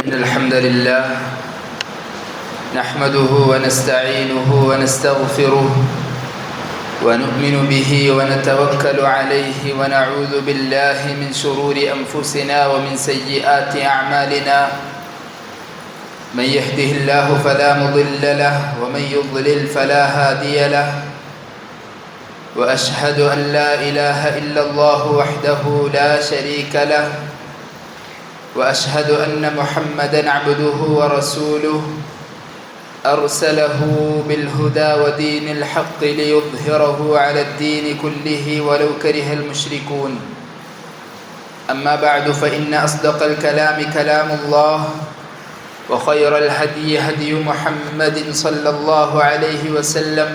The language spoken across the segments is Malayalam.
إن الحمد لله نحمده ونستعينه ونستغفره ونؤمن به ونتوكل عليه ونعوذ بالله من شرور أنفسنا ومن سيئات أعمالنا من يهده الله فلا مضل له ومن يضلل فلا هادي له وأشهد أن لا إله إلا الله وحده لا شريك له وأشهد أن محمدًا عبده ورسوله أرسله بالهدى ودين الحق ليظهره على الدين كله ولو كره المشركون أما بعد فإن أصدق الكلام كلام الله وخير الهدي هدي محمد صلى الله عليه وسلم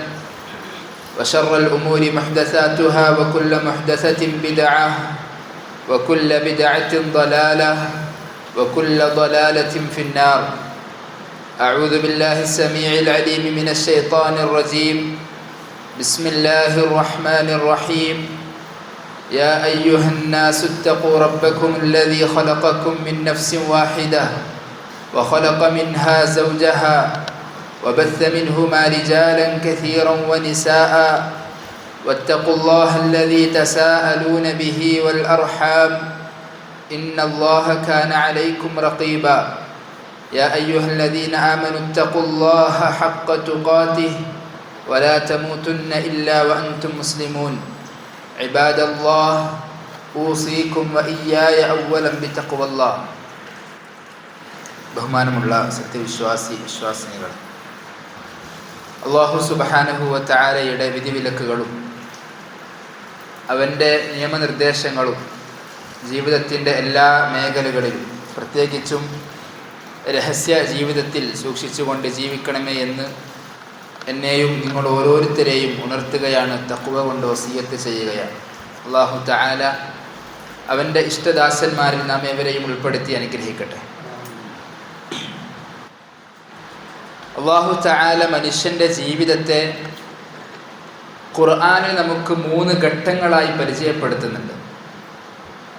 وشر الأمور محدثاتها وكل محدثة بدعة وكل بدعة ضلالة وكل ضلالة في النار. أعوذ بالله السميع العليم من الشيطان الرجيم. بسم الله الرحمن الرحيم. يا أيها الناس اتقوا ربكم الذي خلقكم من نفس واحدة وخلق منها زوجها وبث منهما رجالا كثيرا ونساء واتقوا الله الذي تساءلون به والأرحام إن الله كان عليكم رقيبا. يا أيها الذين آمنوا اتقوا الله حق تقاته ولا تموتن إلا وأنتم مسلمون. عباد الله أوصيكم وإياي أولا بتقوى الله. ബഹുമാനമുള്ള സത്യവിശ്വാസിനികൾ, അല്ലാഹു സുബ്ഹാനഹു വ തആലയുടെ വിധിവിലക്കുകളും അവൻ്റെ നിയമനിർദ്ദേശങ്ങളും ജീവിതത്തിൻ്റെ എല്ലാ മേഖലകളിലും പ്രത്യേകിച്ചും രഹസ്യ ജീവിതത്തിൽ സൂക്ഷിച്ചുകൊണ്ട് ജീവിക്കണമേ എന്ന് എന്നെയും നിങ്ങൾ ഓരോരുത്തരെയും ഉണർത്തുകയാണ്, തഖ്വ കൊണ്ട് വസിയ്യത്ത് ചെയ്യുകയാണ്. അല്ലാഹു തആല അവൻ്റെ ഇഷ്ടദാസന്മാരിൽ നാം ഏവരെയും ഉൾപ്പെടുത്തി അനുഗ്രഹിക്കട്ടെ. അല്ലാഹു തആല മനുഷ്യൻ്റെ ജീവിതത്തെ ഖുർആനിൽ നമുക്ക് 3 ഘട്ടങ്ങളായി പരിചയപ്പെടുത്തുന്നുണ്ട്.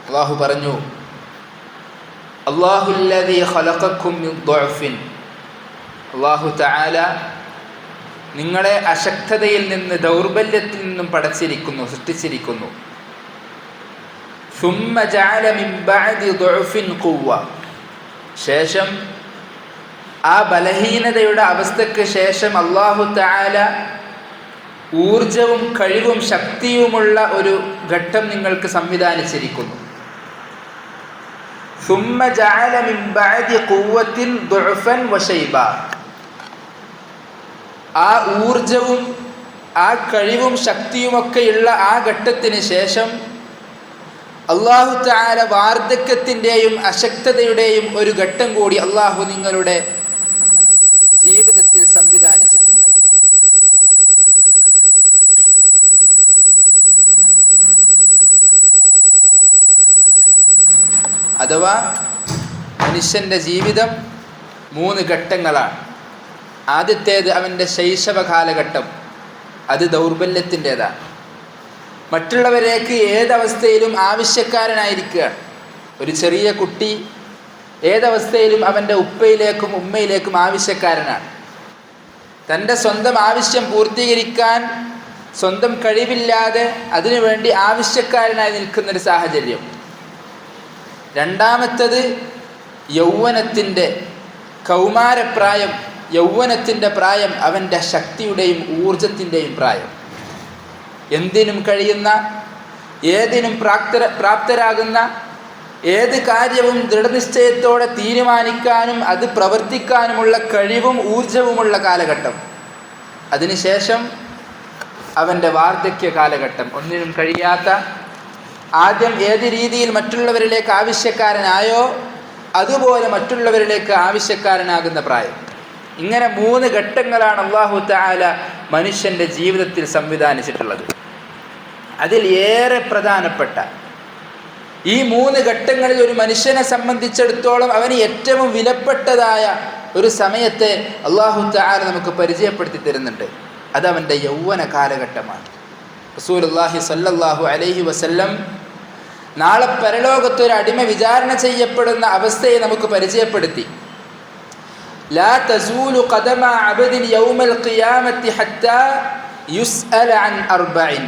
അല്ലാഹു പറഞ്ഞു, അല്ലാഹുല്ലദീ ഖലഖക്കും മിൻ ദുഅഫിൻ. അല്ലാഹു തആല നിങ്ങളെ അശക്തതയിൽ നിന്ന്, ദൗർബല്യത്തിൽ നിന്നും സൃഷ്ടിച്ചിരിക്കുന്നു. സുമ്മ ജഅല മിൻ ബഅദി ദുഅഫിൻ ഖുവ്വ. ശേഷം ആ ബലഹീനതയുടെ അവസ്ഥയ്ക്ക് ശേഷം അല്ലാഹു തആല ഊർജവും കഴിവും ശക്തിയുമുള്ള ഒരു ഘട്ടം നിങ്ങൾക്ക് സംവിധാനിച്ചിരിക്കുന്നു. സുമ്മ ജഅല മിൻ ബഅദി ഖുവ്വത്തിൻ ദുഅഫൻ വശൈബ. ആ ഊർജവും ആ കഴിവും ശക്തിയുമൊക്കെയുള്ള ആ ഘട്ടത്തിന് ശേഷം അല്ലാഹു തആല വാർദ്ധക്യത്തിൻ്റെയും അശക്തതയുടെയും ഒരു ഘട്ടം കൂടി അല്ലാഹു നിങ്ങളുടെ ജീവിതത്തിൽ സംവിധാനിച്ചിട്ടുണ്ട്. അഥവാ മനുഷ്യൻ്റെ ജീവിതം 3 ഘട്ടങ്ങളാണ്. ആദ്യത്തേത് അവൻ്റെ ശൈശവ കാലഘട്ടം, അത് ദൗർബല്യത്തിൻ്റെതാണ്. മറ്റുള്ളവരേക്ക് ഏതവസ്ഥയിലും ആവശ്യക്കാരനായിരിക്കുകയാണ്. ഒരു ചെറിയ കുട്ടി ഏതവസ്ഥയിലും അവൻ്റെ ഉപ്പയിലേക്കും ഉമ്മയിലേക്കും ആവശ്യക്കാരനാണ്. തൻ്റെ സ്വന്തം ആവശ്യം പൂർത്തീകരിക്കാൻ സ്വന്തം കഴിവില്ലാതെ അതിനുവേണ്ടി ആവശ്യക്കാരനായി നിൽക്കുന്നൊരു സാഹചര്യം. രണ്ടാമത്തത് യൗവനത്തിൻ്റെ കൗമാരപ്രായം, യൗവനത്തിൻ്റെ പ്രായം, അവൻ്റെ ശക്തിയുടെയും ഊർജത്തിൻ്റെയും പ്രായം. എന്തിനും കഴിയുന്ന, ഏതിനും പ്രാപ്തരാകുന്ന, ഏത് കാര്യവും ദൃഢനിശ്ചയത്തോടെ തീരുമാനിക്കാനും അത് പ്രവർത്തിക്കാനുമുള്ള കഴിവും ഊർജവുമുള്ള കാലഘട്ടം. അതിനുശേഷം അവൻ്റെ വാർദ്ധക്യ കാലഘട്ടം, ഒന്നിനും കഴിയാത്ത, ആദ്യം ഏത് രീതിയിൽ മറ്റുള്ളവരിലേക്ക് ആവശ്യക്കാരനായോ അതുപോലെ മറ്റുള്ളവരിലേക്ക് ആവശ്യക്കാരനാകുന്ന പ്രായം. ഇങ്ങനെ 3 ഘട്ടങ്ങളാണ് അല്ലാഹു തആല മനുഷ്യൻ്റെ ജീവിതത്തിൽ സംവിധാനിച്ചിട്ടുള്ളത്. അതിൽ ഏറെ പ്രധാനപ്പെട്ട ഈ 3 ഘട്ടങ്ങളിൽ ഒരു മനുഷ്യനെ സംബന്ധിച്ചിടത്തോളം അവന് ഏറ്റവും വിലപ്പെട്ടതായ ഒരു സമയത്തെ അല്ലാഹു തആല നമുക്ക് പരിചയപ്പെടുത്തി തരുന്നുണ്ട്. അത് അവൻ്റെ യൗവന കാലഘട്ടമാണ്. റസൂലുള്ളാഹി സ്വല്ലല്ലാഹു അലൈഹി വസല്ലം നാളെ പരലോകത്തൊരു അടിമ വിചാരണ ചെയ്യപ്പെടുന്ന അവസ്ഥയെ നമുക്ക് പരിചയപ്പെടുത്തി. ലാ തസൂലു ഖദമ അബ്ദിൻ യൗമൽ ഖിയാമത്തി ഹത്താ യുസ്അല അൻ അർബഇൻ.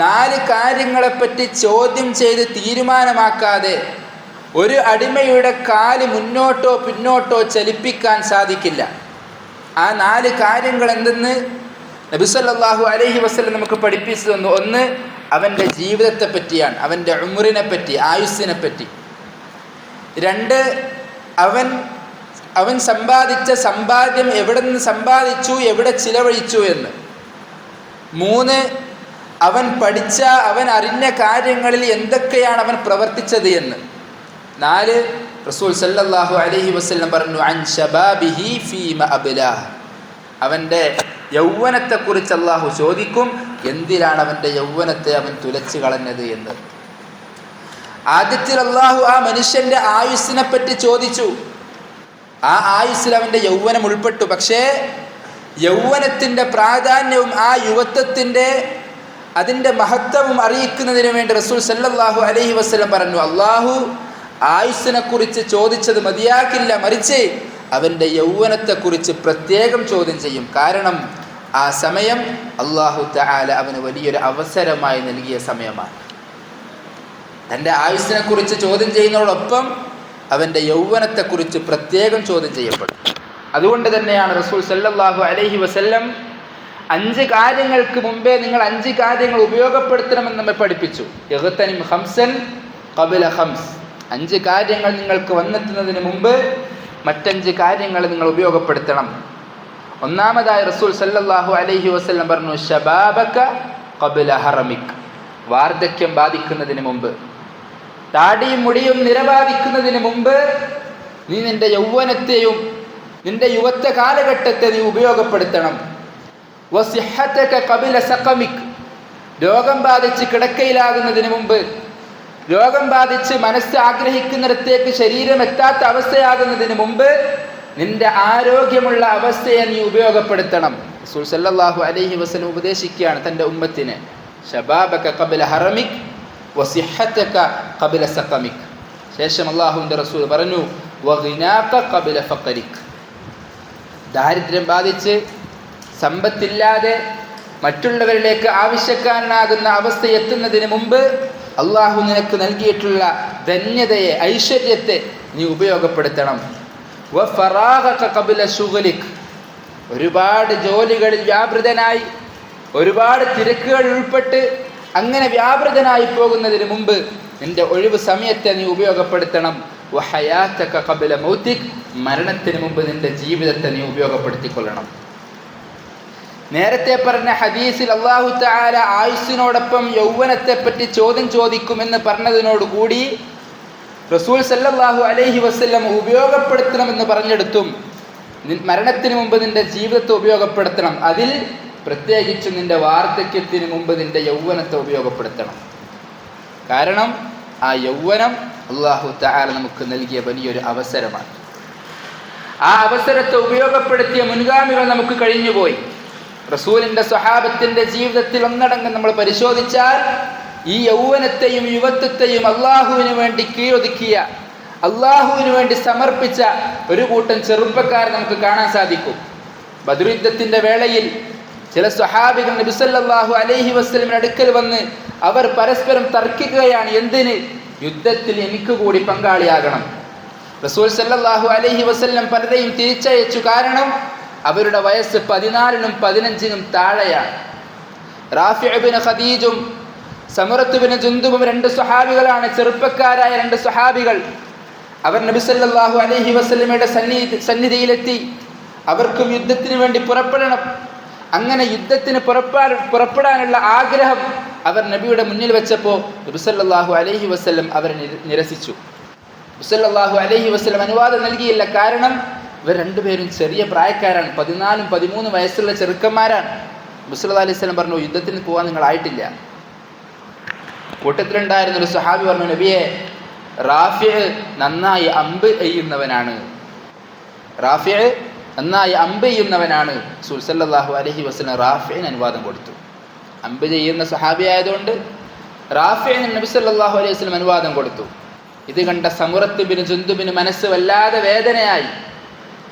4 കാര്യങ്ങളെപ്പറ്റി ചോദ്യം ചെയ്ത് തീരുമാനമാക്കാതെ ഒരു അടിമയുടെ കാല് മുന്നോട്ടോ പിന്നോട്ടോ ചലിപ്പിക്കാൻ സാധിക്കില്ല. ആ 4 കാര്യങ്ങൾ എന്തെന്ന് നബി സല്ലല്ലാഹു അലൈഹി വസല്ലം നമുക്ക് പഠിപ്പിച്ചു തന്നു. ഒന്ന്, അവൻ്റെ ജീവിതത്തെ പറ്റിയാണ്, അവൻ്റെ ഉംറിനെ പറ്റി, ആയുസ്സിനെ പറ്റി. 2, അവൻ സമ്പാദിച്ച സമ്പാദ്യം എവിടെ നിന്ന് സമ്പാദിച്ചു, എവിടെ ചിലവഴിച്ചു എന്ന്. 3, അവൻ പഠിച്ച, അവൻ അറിഞ്ഞ കാര്യങ്ങളിൽ എന്തൊക്കെയാണ് അവൻ പ്രവർത്തിച്ചത് എന്ന്. 4, റസൂൽ സല്ലല്ലാഹു അലൈഹി വസല്ലം പറഞ്ഞു, അൻ ശബാബിഹി ഫീമ അബ്ലാഹ്. അവൻ്റെ യൗവനത്തെക്കുറിച്ച് അള്ളാഹു ചോദിക്കും, എന്തിനാണ് അവൻ്റെ യൗവനത്തെ അവൻ തുലച്ചു കളഞ്ഞത് എന്ന്. ആദ്യത്തിൽ അള്ളാഹു ആ മനുഷ്യൻ്റെ ആയുസ്സിനെ പറ്റി ചോദിച്ചു. ആ ആയുസ്സിൽ അവൻ്റെ യൗവനം ഉൾപ്പെട്ടു. പക്ഷേ യൗവനത്തിൻ്റെ പ്രാധാന്യവും ആ യുവത്വത്തിൻ്റെ അതിൻ്റെ മഹത്വവും അറിയിക്കുന്നതിന് വേണ്ടി റസൂൽ സല്ലല്ലാഹു അലൈഹി വസല്ലം പറഞ്ഞു, അള്ളാഹു ആയുസ്സിനെക്കുറിച്ച് ചോദിച്ചത് മതിയാക്കില്ല, മറിച്ച് അവൻ്റെ യൗവനത്തെക്കുറിച്ച് പ്രത്യേകം ചോദ്യം ചെയ്യും. കാരണം ആ സമയം അല്ലാഹു തആല അവന് വലിയൊരു അവസരമായി നൽകിയ സമയമാണ്. തൻ്റെ ആയുസ്സിനെക്കുറിച്ച് ചോദ്യം ചെയ്യുന്നതോടൊപ്പം അവൻ്റെ യൗവനത്തെക്കുറിച്ച് പ്രത്യേകം ചോദ്യം ചെയ്യപ്പെടും. അതുകൊണ്ട് തന്നെയാണ് റസൂൽ സല്ലല്ലാഹു അലൈഹി വസല്ലം 5 കാര്യങ്ങൾക്ക് മുമ്പേ നിങ്ങൾ 5 കാര്യങ്ങൾ ഉപയോഗപ്പെടുത്തണമെന്ന് നമ്മെ പഠിപ്പിച്ചു. ഇഗ്തനിം ഖംസൻ ഖബ്ല ഖംസ്. 5 കാര്യങ്ങൾ നിങ്ങൾക്ക് വന്നെത്തുന്നതിന് മുമ്പ് മറ്റ്5 കാര്യങ്ങൾ നിങ്ങൾ ഉപയോഗപ്പെടുത്തണം. ഒന്നാമതായി റസൂൽ സല്ലല്ലാഹു അലൈഹി വസല്ലം പറഞ്ഞു, ശബാബക ഖബ്ല ഹറമിക്. വാർദ്ധക്യം ബാധിക്കുന്നതിന് മുമ്പ്, താടിയും മുടിയും നിരബാധിക്കുന്നതിന് മുമ്പ് നീ നിന്റെ യൗവനത്തെയും നിന്റെ യുവത്വ കാലഘട്ടത്തെ നീ ഉപയോഗപ്പെടുത്തണം. വസിഹതക ഖബ്ല സഖമിക്. രോഗം ബാധിച്ച് കിടക്കയിലാകുന്നതിന് മുമ്പ്, രോഗം ബാധിച്ച് മനസ്സ് ആഗ്രഹിക്കുന്നിടത്തേക്ക് ശരീരം എത്താത്ത അവസ്ഥയാകുന്നതിന് മുമ്പ് നിന്റെ ആരോഗ്യമുള്ള അവസ്ഥയെ നീ ഉപയോഗപ്പെടുത്തണം. റസൂൽ സല്ലല്ലാഹു അലൈഹി വസല്ലം ഉപദേശിക്കുകയാണ് തൻ്റെ ഉമ്മത്തിനെ, ശബാബക ഖബ്ല ഹറമിക് വസിഹതക ഖബ്ല സഖമിക്. ശേഷം അല്ലാഹുവിൻ്റെ റസൂൽ പറഞ്ഞു, വഗിനാക ഖബ്ല ഫഖരിക്. ദാരിദ്ര്യം ബാധിച്ച് സമ്പത്തില്ലാതെ മറ്റുള്ളവരിലേക്ക് ആവശ്യക്കാരനാകുന്ന അവസ്ഥ എത്തുന്നതിന് മുമ്പ് അള്ളാഹു നിനക്ക് നൽകിയിട്ടുള്ള ധന്യതയെ, ഐശ്വര്യത്തെ നീ ഉപയോഗപ്പെടുത്തണം. വഫറാഗക ഖബ്ല ശുഗ്ലിക്. ഒരുപാട് ജോലികളിൽ വ്യാപൃതനായി, ഒരുപാട് തിരക്കുകളിൽ ഉൾപ്പെട്ട് അങ്ങനെ വ്യാപൃതനായി പോകുന്നതിന് മുമ്പ് നിന്റെ ഒഴിവ് സമയത്തെ നീ ഉപയോഗപ്പെടുത്തണം. വഹയാതക ഖബ്ല മൗതിക്. മരണത്തിന് മുമ്പ് നിന്റെ ജീവിതത്തെ നീ ഉപയോഗപ്പെടുത്തിക്കൊള്ളണം. നേരത്തെ പറഞ്ഞ ഹദീസിൽ അല്ലാഹു തആല ആയുസ്സിനോടൊപ്പം യൗവനത്തെപ്പറ്റി ചോദ്യം ചോദിക്കുമെന്ന് പറഞ്ഞതിനോടുകൂടി റസൂൽ സല്ലല്ലാഹു അലൈഹി വസല്ലം ഉപയോഗപ്പെടുത്തണമെന്ന് പറഞ്ഞെടുത്തും മരണത്തിന് മുമ്പ് നിന്റെ ജീവിതത്തെ ഉപയോഗപ്പെടുത്തണം. അതിൽ പ്രത്യേകിച്ചും നിന്റെ വാർദ്ധക്യത്തിന് മുമ്പ് നിന്റെ യൗവനത്തെ ഉപയോഗപ്പെടുത്തണം. കാരണം ആ യൗവനം അല്ലാഹു തആല നമുക്ക് നൽകിയ വലിയൊരു അവസരമാണ്. ആ അവസരത്തെ ഉപയോഗപ്പെടുത്തിയ മുൻഗാമികൾ നമുക്ക് കഴിഞ്ഞുപോയി. റസൂലിൻ്റെ സ്വഹാബത്തിൻ്റെ ജീവിതത്തിൽ ഒന്നടങ്കം നമ്മൾ പരിശോധിച്ചാൽ ഈ യൗവനത്തെയും യുവത്വത്തെയും അള്ളാഹുവിന് വേണ്ടി കീഴൊതുക്കിയ, അള്ളാഹുവിന് വേണ്ടി സമർപ്പിച്ച ഒരു കൂട്ടം ചെറുപ്പക്കാരെ നമുക്ക് കാണാൻ സാധിക്കും. ബദ്ർ യുദ്ധത്തിൻ്റെ വേളയിൽ ചില സ്വഹാബികൾ നബി സല്ലല്ലാഹു അലൈഹി വസല്ലമിന്റെ അടുക്കൽ വന്ന് അവർ പരസ്പരം തർക്കിക്കുകയാണ്, എന്തിന്? യുദ്ധത്തിൽ എനിക്ക് കൂടി പങ്കാളിയാകണം. റസൂൽ സല്ലല്ലാഹു അലൈഹി വസല്ലം പലരെയും തിരിച്ചയച്ചു. കാരണം അവരുടെ വയസ്സ് 14-നും 15-നും താഴെയാണ്. റാഫിഉ ബിൻ ഖദീജും സമറത്ത് ബിൻ ജുന്ദുബും 2 സ്വഹാബികളാണ്, ചെറുപ്പക്കാരായ 2 സ്വഹാബികൾ. അവർ നബി സല്ലല്ലാഹു അലൈഹി വസല്ലമയുടെ സന്നിധിയിലെത്തി. അവർക്കും യുദ്ധത്തിന് വേണ്ടി പുറപ്പെടണം. അങ്ങനെ യുദ്ധത്തിന് പുറപ്പെടാനുള്ള ആഗ്രഹം അവർ നബിയുടെ മുന്നിൽ വെച്ചപ്പോൾ നബി സല്ലല്ലാഹു അലൈഹി വസല്ലം അവരെ നിരസിച്ചു. നബി സല്ലല്ലാഹു അലൈഹി വസല്ലം അനുവാദം നൽകിയില്ല. കാരണം ഇവർ 2 പേരും ചെറിയ പ്രായക്കാരാണ്, 14-ഉം 13 വയസ്സുള്ള ചെറുക്കന്മാരാണ്. നബി സല്ലല്ലാഹു അലൈഹി വസല്ലം പറഞ്ഞു, യുദ്ധത്തിന് പോകാൻ നിങ്ങളായിട്ടില്ല. കൂട്ടത്തിലുണ്ടായിരുന്നൊരു സ്വഹാബി പറഞ്ഞു, നബിയെ, റാഫിഅ് നന്നായി അമ്പ് എയ്യുന്നവനാണ്. റാഫിഅ് നന്നായി അമ്പ് ചെയ്യുന്നവനാണ്. റസൂൽ സല്ലല്ലാഹു അലൈഹി വസല്ലം റാഫിഅന് അനുവാദം കൊടുത്തു. അമ്പ് ചെയ്യുന്ന സ്വഹാബി ആയതുകൊണ്ട് റാഫിഇന് നബി സല്ലല്ലാഹു അലൈഹി വസല്ലം അനുവാദം കൊടുത്തു. ഇത് കണ്ട സമുറത്ത് ബിൻ ജുന്ദുബിന് മനസ്സ് വല്ലാതെ വേദനയായി.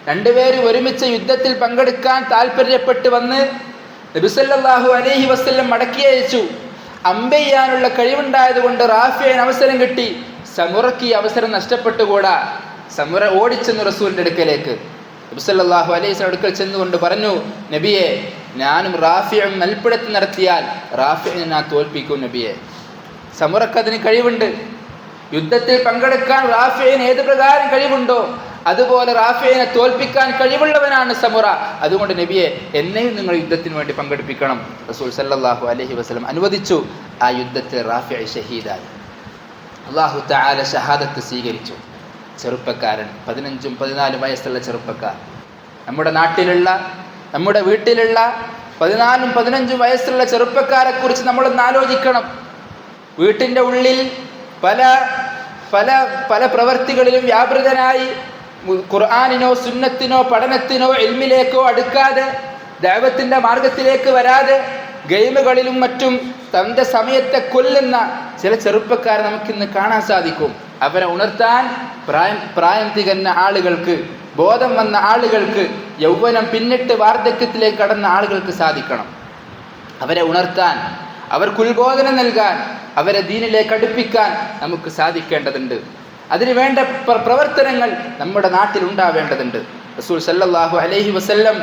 രണ്ടുപേരും ഒരുമിച്ച് യുദ്ധത്തിൽ പങ്കെടുക്കാൻ താല്പര്യപ്പെട്ട് വന്ന് നബി സല്ലല്ലാഹു അലൈഹി വസല്ലം മടക്കി അയച്ചു. അമ്പെയ്യാനുള്ള കഴിവുണ്ടായതുകൊണ്ട് റാഫിഇന് അവസരം കിട്ടി. സമുറയ്ക്ക് ഈ അവസരം നഷ്ടപ്പെട്ടുകൂടാ. സമുറ ഓടിച്ചെന്നു റസൂലിന്റെ അടുക്കലേക്ക്. നബി സല്ലല്ലാഹു അലൈഹി വസല്ലം അടുക്കൽ ചെന്നുകൊണ്ട് പറഞ്ഞു, നബിയെ, ഞാനും റാഫിഉം മൽപ്പിടുത്തം നടത്തിയാൽ റാഫിഇനെ ഞാൻ തോൽപ്പിക്കും നബിയെ. സമുറക്ക് അതിന് കഴിവുണ്ട്. യുദ്ധത്തിൽ പങ്കെടുക്കാൻ റാഫിഇന് ഏത് പ്രകാരം കഴിവുണ്ടോ അതുപോലെ റാഫിഇനെ തോൽപ്പിക്കാൻ കഴിവുള്ളവനാണ് സമുറ. അതുകൊണ്ട് നബിയെ, എന്നെയും നിങ്ങൾ യുദ്ധത്തിന് വേണ്ടി പങ്കെടുപ്പിക്കണം. റസൂൽ സല്ലല്ലാഹു അലൈഹി വസല്ലം അനുവദിച്ചു. ആ യുദ്ധത്തിൽ റാഫിഇ ഷഹീദായി. അല്ലാഹു തആല ഷഹാദത്ത് സ്വീകരിച്ചു. ചെറുപ്പക്കാരൻ, 15-14 വയസ്സുള്ള ചെറുപ്പക്കാർ. നമ്മുടെ നാട്ടിലുള്ള, നമ്മുടെ വീട്ടിലുള്ള 14-15 വയസ്സുള്ള ചെറുപ്പക്കാരെ കുറിച്ച് നമ്മളൊന്ന് ആലോചിക്കണം. വീട്ടിൻ്റെ ഉള്ളിൽ പല പല പല പ്രവർത്തികളിലും വ്യാപൃതനായി ഖുർആനിനോ സുന്നത്തിനോ പഠനത്തിനോ ഇൽമിലേക്കോ അടുക്കാതെ, ദഅവത്തിന്റെ മാർഗത്തിലേക്ക് വരാതെ, ഗെയിമുകളിലും മറ്റും തൻ്റെ സമയത്തെ കൊല്ലുന്ന ചില ചെറുപ്പക്കാരെ നമുക്കിന്ന് കാണാൻ സാധിക്കും. അവരെ ഉണർത്താൻ പ്രായം തികഞ്ഞ ആളുകൾക്ക്, ബോധം വന്ന ആളുകൾക്ക്, യൗവനം പിന്നിട്ട് വാർദ്ധക്യത്തിലേക്ക് കടന്ന ആളുകൾക്ക് സാധിക്കണം. അവരെ ഉണർത്താൻ, അവർക്ക് ഉത്ബോധനം നൽകാൻ, അവരെ ദീനിലേക്ക് അടുപ്പിക്കാൻ നമുക്ക് സാധിക്കേണ്ടതുണ്ട്. അതിനു വേണ്ട പ്രവർത്തനങ്ങൾ നമ്മുടെ നാട്ടിൽ ഉണ്ടാവേണ്ടതുണ്ട്. റസൂൽ സല്ലല്ലാഹു അലൈഹി വസല്ലം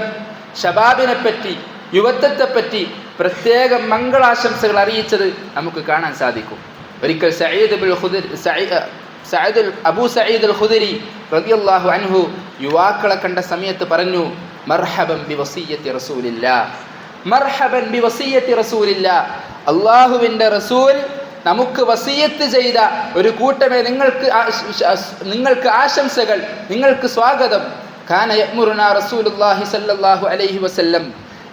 ശബാബിനെ പറ്റി, യുവത്വത്തെപ്പറ്റി പ്രത്യേക മംഗളാശംസകൾ അറിയിച്ചത് നമുക്ക് കാണാൻ സാധിക്കും. ഒരിക്കൽ അബൂ സഈദ് അൽ ഖുദരി റളിയല്ലാഹു അൻഹു യുവാക്കളെ കണ്ട സമയത്ത് പറഞ്ഞു, മർഹബൻ ബിവസിയ്യത്തി റസൂലില്ലാഹ്, മർഹബൻ ബിവസിയ്യത്തി റസൂലില്ലാഹ്. അല്ലാഹുവിൻ്റെ റസൂൽ നമുക്ക് വസിയത്ത് ചെയ്ത ഒരു കൂട്ടമേ, നിങ്ങൾക്ക് ആശംസകൾ, നിങ്ങൾക്ക് സ്വാഗതം. കാന യഅ്മുറുനാ റസൂലുള്ളാഹി സ്വല്ലല്ലാഹു അലൈഹി വസല്ലം,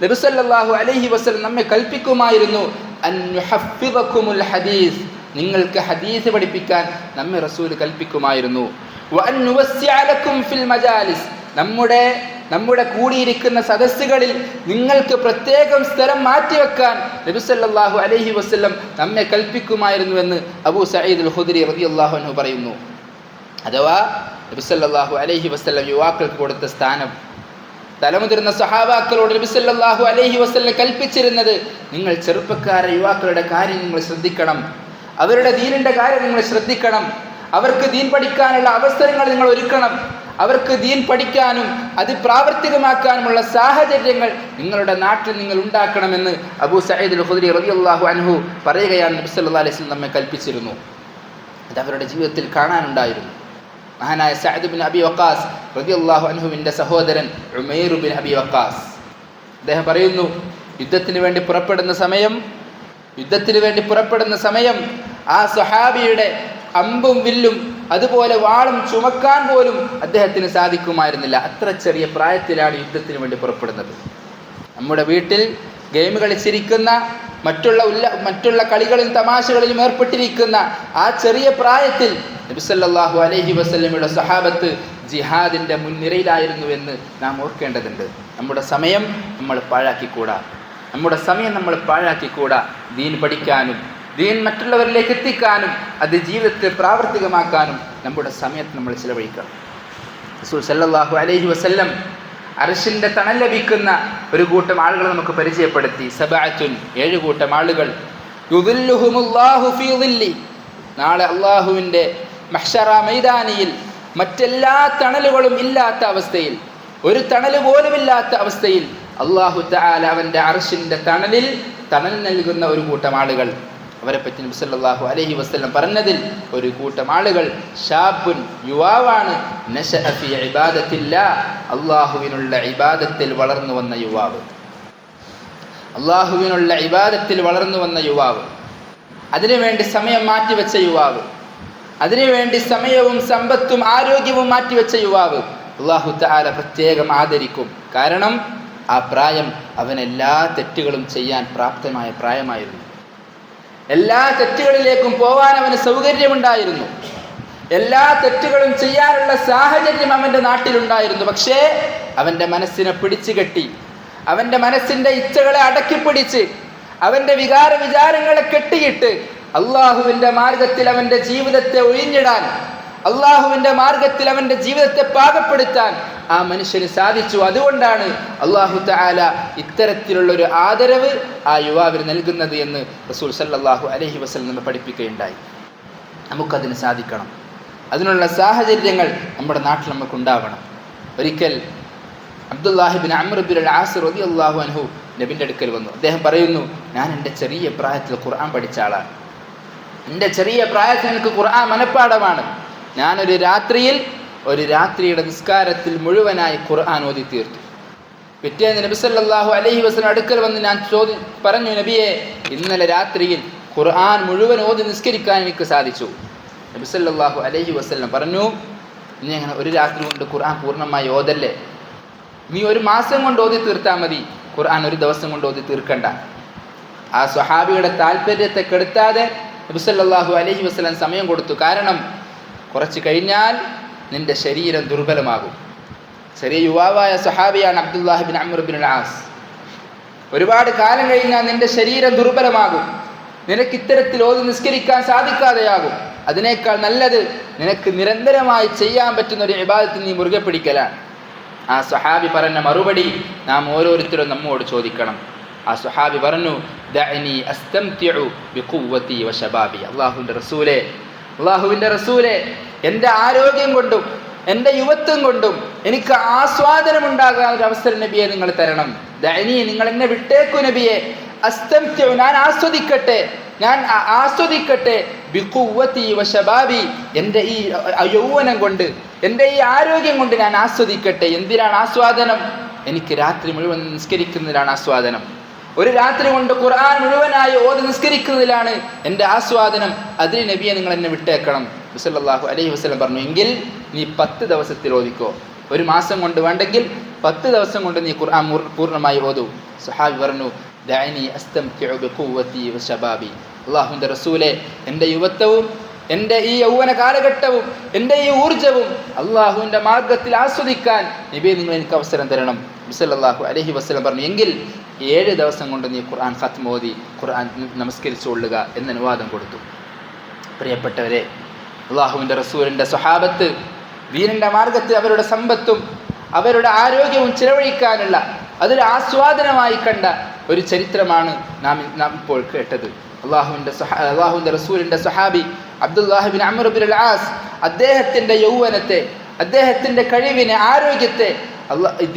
നബി സല്ലല്ലാഹു അലൈഹി വസല്ലം നമ്മെ കൽപ്പിക്കുമായിരുന്നു, അൻ യുഹഫിദകുമുൽ ഹദീസ്, നിങ്ങൾക്ക് ഹദീസ് പഠിപ്പിക്കാൻ നമ്മെ റസൂൽ കൽപ്പിക്കുമായിരുന്നു. വ അൻ നുവസ്സിഅ ലക്കും ഫിൽ മജാലിസ്, നമ്മുടെ കൂടിയിരിക്കുന്ന സദസ്സുകളിൽ നിങ്ങൾക്ക് പ്രത്യേകം സ്ഥലം മാറ്റിവെക്കാൻ നബി സല്ലല്ലാഹു അലൈഹി വസല്ലം നമ്മെ കൽപ്പിക്കുമായിരുന്നുവെന്ന് അബൂ സഈദ് അൽ ഖുദരി റളിയല്ലാഹു അൻഹു പറയുന്നു. അഥവാ നബി സല്ലല്ലാഹു അലൈഹി വസല്ലം യുവാക്കൾക്ക് കൊടുത്ത സ്ഥാനം, തലമുതിർന്ന സഹാബാക്കളോട് നബി സല്ലല്ലാഹു അലൈഹി വസല്ലം കൽപ്പിച്ചിരുന്നത്, നിങ്ങൾ ചെറുപ്പക്കാരെ, യുവാക്കളുടെ കാര്യം നിങ്ങൾ ശ്രദ്ധിക്കണം, അവരുടെ ദീനിൻ്റെ കാര്യം നിങ്ങൾ ശ്രദ്ധിക്കണം, അവർക്ക് ദീൻ പഠിക്കാനുള്ള അവസരങ്ങൾ നിങ്ങൾ ഒരുക്കണം, അവർക്ക് ദീൻ പഠിക്കാനും അത് പ്രാവർത്തികമാക്കാനുമുള്ള സാഹചര്യങ്ങൾ നിങ്ങളുടെ നാട്ടിൽ നിങ്ങൾ ഉണ്ടാക്കണമെന്ന് അബൂ സഈദ് അൽ ഖുദരി റളിയല്ലാഹു അൻഹു പറയുകയാണ്. നബി സല്ലല്ലാഹു അലൈഹി വസല്ലം നമ്മെ കൽപ്പിച്ചിരുന്നു. അത് അവരുടെ ജീവിതത്തിൽ കാണാനുണ്ടായിരുന്നു. മഹാനായ സഅദ് ബിൻ അബി വഖാസ് റളിയല്ലാഹു അൻഹുവിൻ്റെ സഹോദരൻ ഉമൈർ ബിൻ അബി വഖാസ്, അദ്ദേഹം പറയുന്നു, യുദ്ധത്തിന് വേണ്ടി പുറപ്പെടുന്ന സമയം ആ സ്വഹാബിയുടെ അമ്പും വില്ലും അതുപോലെ വാളും ചുമക്കാൻ പോലും അദ്ദേഹത്തിന് സാധിക്കുമായിരുന്നില്ല. അത്ര ചെറിയ പ്രായത്തിലാണ് യുദ്ധത്തിന് വേണ്ടി പുറപ്പെടുന്നത്. നമ്മുടെ വീട്ടിൽ ഗെയിം കളിച്ചിരിക്കുന്ന, മറ്റുള്ള കളികളിലും തമാശകളിലും ഏർപ്പെട്ടിരിക്കുന്ന ആ ചെറിയ പ്രായത്തിൽ നബി സല്ലല്ലാഹു അലൈഹി വസല്ലമയുടെ സ്വഹാബത്ത് ജിഹാദിൻ്റെ മുൻനിരയിലായിരുന്നുവെന്ന് നാം ഓർക്കേണ്ടതുണ്ട്. നമ്മുടെ സമയം നമ്മൾ പാഴാക്കിക്കൂടാ. ദീൻ പഠിക്കാനും ദീൻ മറ്റുള്ളവരിലേക്ക് എത്തിക്കാനും അത് ജീവിതത്തിൽ പ്രാവർത്തികമാക്കാനും നമ്മുടെ സമയത്ത് നമ്മൾ ചിലവഴിക്കണം. റസൂൽ സല്ലല്ലാഹു അലൈഹി വസല്ലം അർശിൻ്റെ തണൽ ലഭിക്കുന്ന ഒരു കൂട്ടം ആളുകളെ നമുക്ക് പരിചയപ്പെടുത്തി. സബഅത്തുൻ, 7 കൂട്ടം ആളുകൾ. യുദില്ലുഹുമുല്ലാഹു ഫീ ദില്ലി, നാളെ അല്ലാഹുവിൻ്റെ മഹ്ശറ മൈതാനിയിൽ മറ്റെല്ലാ തണലുകളും ഇല്ലാത്ത അവസ്ഥയിൽ, ഒരു തണൽ പോലും ഇല്ലാത്ത അവസ്ഥയിൽ അല്ലാഹു തആല അവൻ്റെ അർശിൻ്റെ തണലിൽ തണൽ നൽകുന്ന ഒരു കൂട്ടം ആളുകൾ. അവരെ പറ്റി നബി സല്ലല്ലാഹു അലൈഹി വസല്ലം പറഞ്ഞതിൽ ഒരു കൂട്ടം ആളുകൾ, ഷാബുൻ, യുവാവാണ്, നശഅ ഫീ ഇബാദത്തില്ലാഹ്, അല്ലാഹുവിനുള്ള ഇബാദത്തിൽ വളർന്നു വന്ന യുവാവ്, അതിനുവേണ്ടി സമയം മാറ്റിവെച്ച യുവാവ്, അതിനുവേണ്ടി സമയവും സമ്പത്തും ആരോഗ്യവും മാറ്റിവെച്ച യുവാവ് അല്ലാഹു തആല പ്രത്യേകം ആദരിക്കും. കാരണം ആ പ്രായം അവനെല്ലാ തെറ്റുകളും ചെയ്യാൻ പ്രാപ്തമായ പ്രായമായിരുന്നു. എല്ലാ തെറ്റുകളിലേക്കും പോകാൻ അവന് സൗകര്യമുണ്ടായിരുന്നു. എല്ലാ തെറ്റുകളും ചെയ്യാനുള്ള സാഹചര്യം അവൻ്റെ നാട്ടിലുണ്ടായിരുന്നു. പക്ഷേ അവൻ്റെ മനസ്സിനെ പിടിച്ചു കെട്ടി, അവൻ്റെ മനസ്സിൻ്റെ ഇച്ഛകളെ അടക്കിപ്പിടിച്ച്, അവൻ്റെ വികാരങ്ങളെ കെട്ടിയിട്ട് അള്ളാഹുവിൻ്റെ മാർഗത്തിൽ അവൻ്റെ ജീവിതത്തെ ഒഴിഞ്ഞിടാൻ, അള്ളാഹുവിൻ്റെ മാർഗത്തിൽ അവൻ്റെ ജീവിതത്തെ പാകപ്പെടുത്താൻ ആ മനുഷ്യന് സാധിച്ചു. അതുകൊണ്ടാണ് അല്ലാഹു തആല ഇത്തരത്തിലുള്ളൊരു ആദരവ് ആ യുവാവിന് നൽകുന്നത് എന്ന് റസൂൽ സല്ലല്ലാഹു അലൈഹി വസല്ലം നമ്മെ പഠിപ്പിക്കുകയുണ്ടായി. നമുക്കതിന് സാധിക്കണം. അതിനുള്ള സാഹചര്യങ്ങൾ നമ്മുടെ നാട്ടിൽ നമുക്കുണ്ടാവണം. ഒരിക്കൽ അബ്ദുല്ലാഹി ബിൻ അംർ ബിൻ അൽ ആസ് റളിയല്ലാഹു അൻഹു നബിൻ്റെ അടുക്കൽ വന്നു. അദ്ദേഹം പറയുന്നു, ഞാൻ എൻ്റെ ചെറിയ പ്രായത്തിൽ ഖുർആൻ പഠിച്ച ആളാണ്. എൻ്റെ ചെറിയ പ്രായത്തിൽ എനിക്ക് ഖുർആൻ മനഃപ്പാഠമാണ്. ഞാനൊരു രാത്രിയുടെ നിസ്കാരത്തിൽ മുഴുവനായി ഖുർആൻ ഓതി തീർത്തു. പിറ്റേന്ന് നബി സല്ലല്ലാഹു അലൈഹി വസല്ലം അടുക്കൽ വന്ന് ഞാൻ പറഞ്ഞു, നബിയെ, ഇന്നലെ രാത്രിയിൽ ഖുർആൻ മുഴുവൻ ഓതി നിസ്കരിക്കാൻ എനിക്ക് സാധിച്ചു. നബി സല്ലല്ലാഹു അലൈഹി വസല്ലം പറഞ്ഞു, നീ അങ്ങനെ ഒരു രാത്രി കൊണ്ട് ഖുർആൻ പൂർണ്ണമായി ഓതല്ലേ, നീ ഒരു മാസം കൊണ്ട് ഓതി തീർത്താൽ മതി, ഖുർആൻ ഒരു ദിവസം കൊണ്ട് ഓതി തീർക്കണ്ട. ആ സ്വഹാബിയുടെ താല്പര്യത്തെ കെടുത്താതെ നബി സല്ലല്ലാഹു അലൈഹി വസല്ലം സമയം കൊടുത്തു. കാരണം കുറച്ച് കഴിഞ്ഞാൽ നിന്റെ ശരീരം ദുർബലമാകും. ചെറിയ യുവാവായ സ്വഹാബിയാണ് അബ്ദുല്ലാഹി ബിൻ അംർ ബിൻ അൽ ആസ്. ഒരുപാട് കാലം കഴിഞ്ഞാൽ നിന്റെ ശരീരം ദുർബലമാകും, നിനക്ക് ഇത്തരത്തിൽ ഓതി നിസ്കരിക്കാൻ സാധിക്കാതെയാകും. അതിനേക്കാൾ നല്ലത് നിനക്ക് നിരന്തരമായി ചെയ്യാൻ പറ്റുന്ന ഒരു ഇബാദത്ത് നീ മുറുകെ പിടിക്കലാണ്. ആ സ്വഹാബി പറഞ്ഞ മറുപടി നാം ഓരോരുത്തരും നമ്മോട് ചോദിക്കണം. ആ സ്വഹാബി പറഞ്ഞു, ദഅനി അസ്തംതിഉ ബിഖുവതി വശബാബി. അല്ലാഹുവിൻ്റെ റസൂലേ, എൻ്റെ ആരോഗ്യം കൊണ്ടും എൻ്റെ യുവത്വം കൊണ്ടും എനിക്ക് ആസ്വാദനം ഉണ്ടാകാൻ ഒരു അവസരം നബിയെ നിങ്ങൾ തരണം. ദഅനി, നിങ്ങൾ എന്നെ വിട്ടേക്കു നബിയെ. അസ്തംതിഉ, ഞാൻ ആസ്വദിക്കട്ടെ ബിഖുവതി വശബാബി, എൻ്റെ ഈ യൗവനം കൊണ്ട്, എൻ്റെ ഈ ആരോഗ്യം കൊണ്ട് ഞാൻ ആസ്വദിക്കട്ടെ. എന്തിനാണ് ആസ്വാദനം? എനിക്ക് രാത്രി മുഴുവൻ നിസ്കരിക്കുന്നതിലാണ് ആസ്വാദനം. ഒരു രാത്രി കൊണ്ട് ഖുർആൻ മുഴുവനായി ഓതി നിസ്കരിക്കുന്നതിലാണ് എൻ്റെ ആസ്വാദനം. അതിന് നബിയെ നിങ്ങൾ എന്നെ വിട്ടേക്കണം. സല്ലല്ലാഹു അലൈഹി വസല്ലം പറഞ്ഞു, എങ്കിൽ നീ 10 ദിവസത്തിൽ ഓതിക്കോ. ഒരു മാസം കൊണ്ട് വേണ്ടെങ്കിൽ 10 ദിവസം കൊണ്ട് നീ ഖുർആൻ പൂർണ്ണമായി ഓതൂ. സ്വഹാബി പറഞ്ഞു, ദഅനി അസ്തംതിഉ ബിഖുവതി വശബാബി. അല്ലാഹുവിൻ്റെ റസൂലേ, എൻ്റെ യുവത്വവും എൻ്റെ ഈ യൗവന കാലഘട്ടവും എൻ്റെ ഈ ഊർജ്ജവും അള്ളാഹുവിൻ്റെ മാർഗത്തിൽ ആസ്വദിക്കാൻ നബിയെ നിങ്ങൾ എനിക്ക് അവസരം തരണം. സല്ലല്ലാഹു അലൈഹി വസല്ലം പറഞ്ഞു, എങ്കിൽ 7 ദിവസം കൊണ്ട് നീ ഖുർആൻ ഖത്മ ഓതി ഖുർആൻ നമസ്കരിച്ചുകൊള്ളുക എന്ന അനുവാദം കൊടുത്തു. പ്രിയപ്പെട്ടവരെ, അള്ളാഹുവിൻ്റെ റസൂലിൻ്റെ സ്വഹാബത്ത് ദീനിൻ്റെ മാർഗത്തിൽ അവരുടെ സമ്പത്തും അവരുടെ ആരോഗ്യവും ചിലവഴിക്കാനുള്ള അതൊരു ആസ്വാദനമായി കണ്ട ഒരു ചരിത്രമാണ് നാം ഇപ്പോൾ കേട്ടത്. അള്ളാഹുവിൻ്റെ റസൂലിൻ്റെ സ്വഹാബി അബ്ദുല്ലാഹി ബിൻ അംർ ബിൻ അൽ ആസ് അദ്ദേഹത്തിൻ്റെ യൗവനത്തെ, അദ്ദേഹത്തിൻ്റെ കഴിവിനെ, ആരോഗ്യത്തെ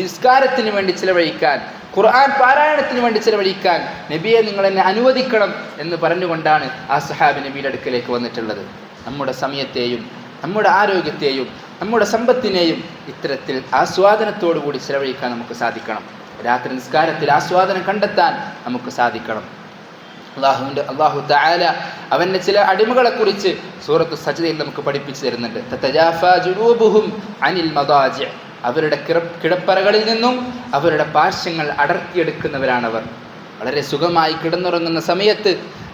നിസ്കാരത്തിന് വേണ്ടി ചിലവഴിക്കാൻ, ഖുർആൻ പാരായണത്തിന് വേണ്ടി ചിലവഴിക്കാൻ നബിയെ നിങ്ങൾ എന്നെ അനുവദിക്കണം എന്ന് പറഞ്ഞുകൊണ്ടാണ് ആ സ്വഹാബി നബിയുടെ അടുക്കലേക്ക് വന്നിട്ടുള്ളത്. നമ്മുടെ സമയത്തെയും നമ്മുടെ ആരോഗ്യത്തെയും നമ്മുടെ സമ്പത്തിനെയും ഇത്തരത്തിൽ ആസ്വാദനത്തോടു കൂടി ചിലവഴിക്കാൻ നമുക്ക് സാധിക്കണം. രാത്രി നിസ്കാരത്തിൽ ആസ്വാദനം കണ്ടെത്താൻ നമുക്ക് സാധിക്കണം. അല്ലാഹു തആല അവൻ്റെ ചില അടിമകളെക്കുറിച്ച് സൂറത്തു സജ്ദയിൽ നമുക്ക് പഠിപ്പിച്ചു തരുന്നുണ്ട്. തതജാഫാ ജുനൂബുഹും അനിൽ മദാജി, അവരുടെ കിടപ്പറകളിൽ നിന്നും അവരുടെ പാർശ്വങ്ങൾ അടർത്തിയെടുക്കുന്നവരാണവർ. വളരെ സുഖമായി കിടന്നുറങ്ങുന്ന സമയത്ത്